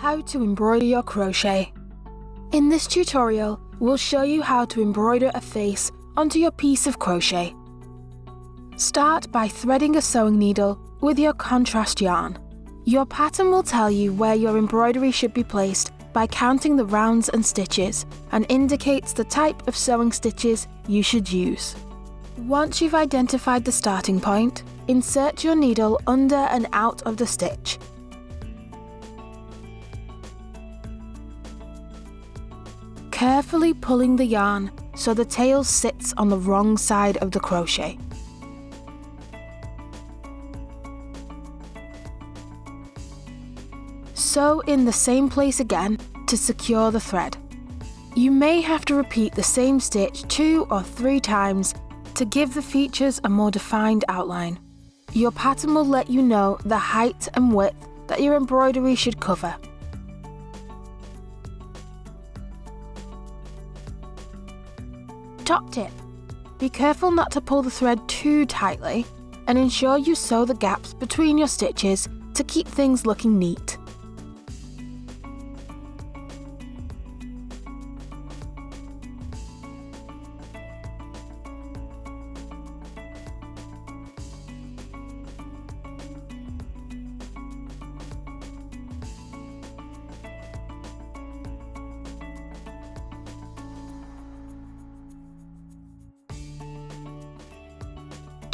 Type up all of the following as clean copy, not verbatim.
How to embroider your crochet. In this tutorial, we'll show you how to embroider a face onto your piece of crochet. Start by threading a sewing needle with your contrast yarn. Your pattern will tell you where your embroidery should be placed by counting the rounds and stitches, and indicates the type of sewing stitches you should use. Once you've identified the starting point, insert your needle under and out of the stitch. Carefully pulling the yarn so the tail sits on the wrong side of the crochet. Sew in the same place again to secure the thread. You may have to repeat the same stitch 2 or 3 times to give the features a more defined outline. Your pattern will let you know the height and width that your embroidery should cover. Top tip: be careful not to pull the thread too tightly, and ensure you sew the gaps between your stitches to keep things looking neat.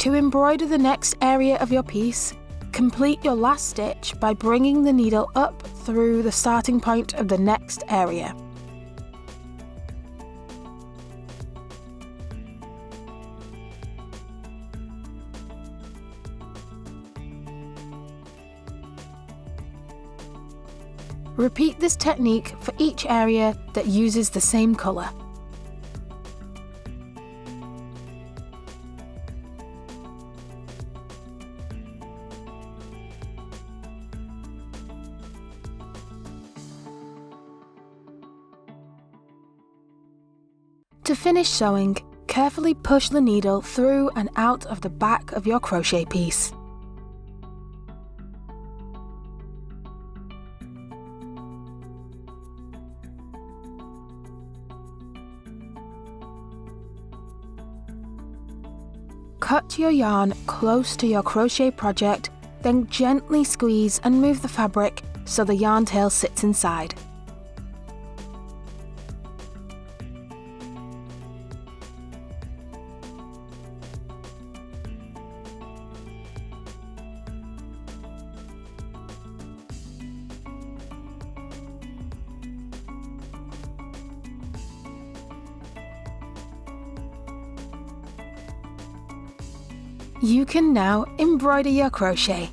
To embroider the next area of your piece, complete your last stitch by bringing the needle up through the starting point of the next area. Repeat this technique for each area that uses the same colour. To finish sewing, carefully push the needle through and out of the back of your crochet piece. Cut your yarn close to your crochet project, then gently squeeze and move the fabric so the yarn tail sits inside. You can now embroider your crochet.